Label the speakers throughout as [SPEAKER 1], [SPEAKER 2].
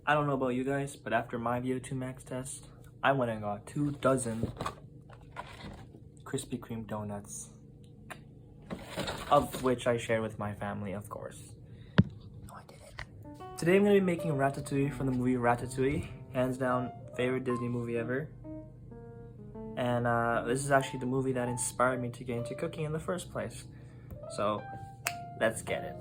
[SPEAKER 1] I don't know about you guys, but after my VO2 max test, I went and got 2 dozen Krispy Kreme donuts, of which I shared with my family, of course. No, I didn't. Today I'm going to be making Ratatouille from the movie Ratatouille, hands down favorite Disney movie ever. And this is actually the movie that inspired me to get into cooking in the first place. So, let's get it.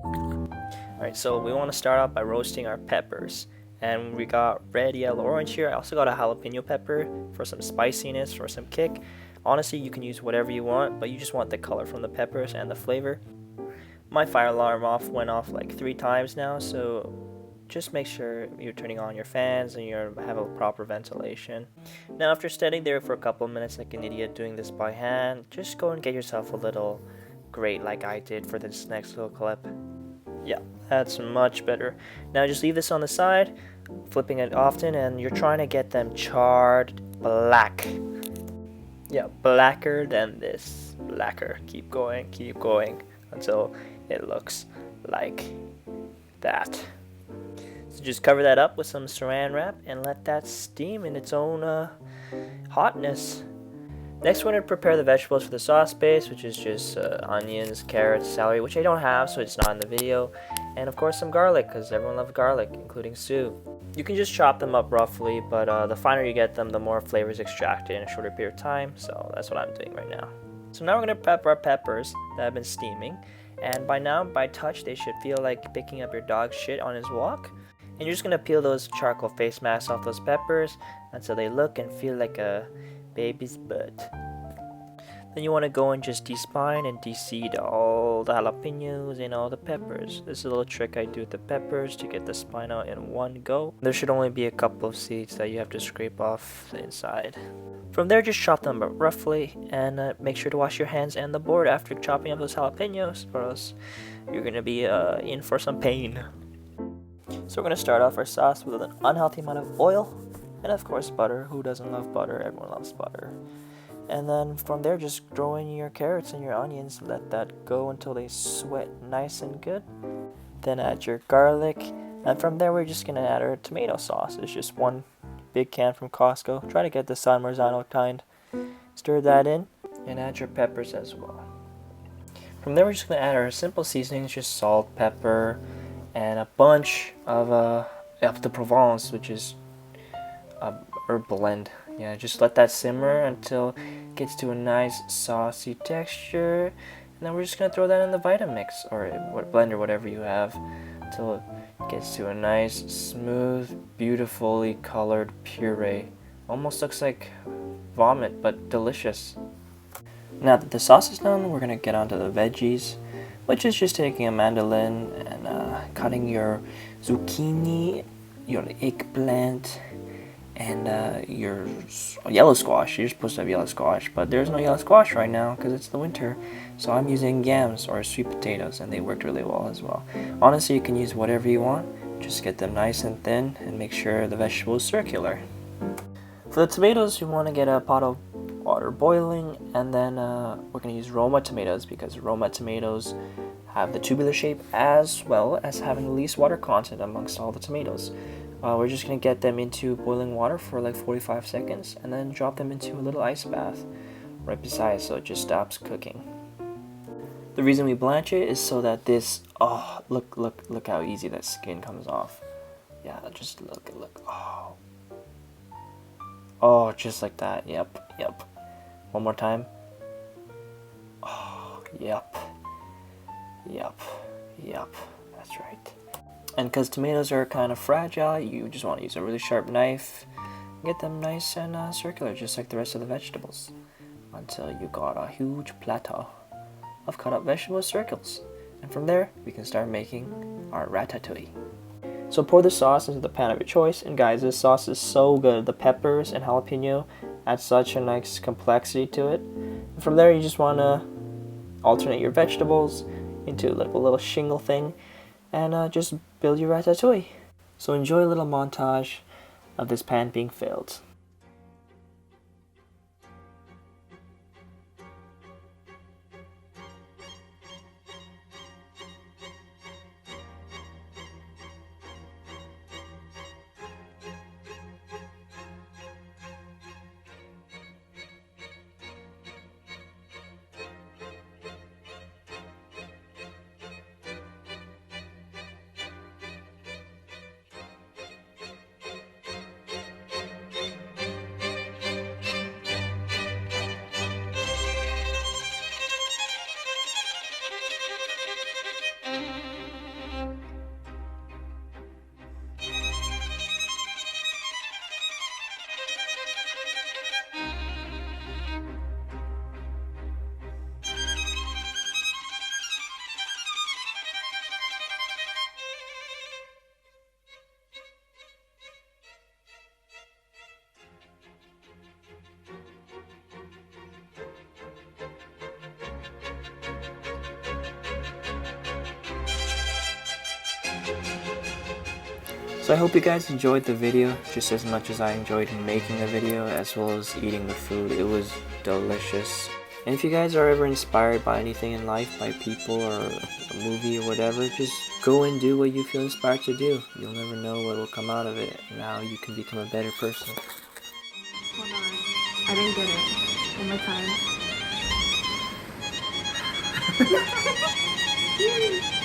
[SPEAKER 1] Alright, so we want to start out by roasting our peppers. And we got red, yellow, orange here. I also got a jalapeno pepper for some spiciness, for some kick. Honestly, you can use whatever you want, but you just want the color from the peppers and the flavor. My fire alarm went off like 3 times now, so just make sure you're turning on your fans and you have a proper ventilation. Now, after standing there for a couple of minutes like an idiot doing this by hand, just go and get yourself a little grate like I did for this next little clip. Yeah, that's much better. Now just leave this on the side, flipping it often, and you're trying to get them charred black. Yeah, blacker than this. Blacker. Keep going until it looks like that. So just cover that up with some saran wrap and let that steam in its own hotness. Next, we're going to prepare the vegetables for the sauce base, which is just onions, carrots, celery, which I don't have, so it's not in the video. And of course some garlic, because everyone loves garlic, including Sue. You can just chop them up roughly, but the finer you get them, the more flavor is extracted in a shorter period of time, so that's what I'm doing right now. So now we're going to prep our peppers that have been steaming. And by now, by touch, they should feel like picking up your dog's shit on his walk. And you're just going to peel those charcoal face masks off those peppers until they look and feel like a baby's butt. Then you want to go and just despine and de-seed all the jalapenos and all the peppers. This is a little trick I do with the peppers to get the spine out in one go. There should only be a couple of seeds that you have to scrape off the inside. From there, just chop them up roughly and make sure to wash your hands and the board after chopping up those jalapenos, or else you're going to be in for some pain. So we're going to start off our sauce with an unhealthy amount of oil. And of course butter. Who doesn't love butter? Everyone loves butter. And then from there, just throw in your carrots and your onions. Let that go until they sweat nice and good. Then add your garlic. And from there, we're just going to add our tomato sauce. It's just one big can from Costco. Try to get the San Marzano kind. Stir that in and add your peppers as well. From there, we're just going to add our simple seasonings, just salt, pepper, and a bunch of the Provence, which is herb blend. Yeah, just let that simmer until it gets to a nice saucy texture, and then we're just gonna throw that in the Vitamix or blender, whatever you have, until it gets to a nice, smooth, beautifully colored puree. Almost looks like vomit, but delicious. Now that the sauce is done, we're gonna get onto the veggies, which is just taking a mandolin and cutting your zucchini, your eggplant, and your yellow squash. You're supposed to have yellow squash, but there's no yellow squash right now because it's the winter. So I'm using yams or sweet potatoes, and they worked really well as well. Honestly, you can use whatever you want. Just get them nice and thin and make sure the vegetable is circular. For the tomatoes, you want to get a pot of water boiling, and then we're going to use Roma tomatoes because Roma tomatoes have the tubular shape as well as having the least water content amongst all the tomatoes. We're just going to get them into boiling water for like 45 seconds and then drop them into a little ice bath right beside so it just stops cooking. The reason we blanch it is so that this, look how easy that skin comes off. Yeah, just look, oh, just like that, yep. One more time. Oh, yep, that's right. And because tomatoes are kind of fragile, you just want to use a really sharp knife. Get them nice and circular, just like the rest of the vegetables. Until you got a huge plateau of cut up vegetable circles. And from there, we can start making our ratatouille. So pour the sauce into the pan of your choice. And guys, this sauce is so good. The peppers and jalapeno add such a nice complexity to it. And from there, you just want to alternate your vegetables into like a little shingle thing. And just build your ratatouille. So enjoy a little montage of this pan being filled. So I hope you guys enjoyed the video just as much as I enjoyed making the video, as well as eating the food. It was delicious. And if you guys are ever inspired by anything in life, by people or a movie or whatever, just go and do what you feel inspired to do. You'll never know what will come out of it, and how you can become a better person.
[SPEAKER 2] Hold on. I didn't get it. One more time.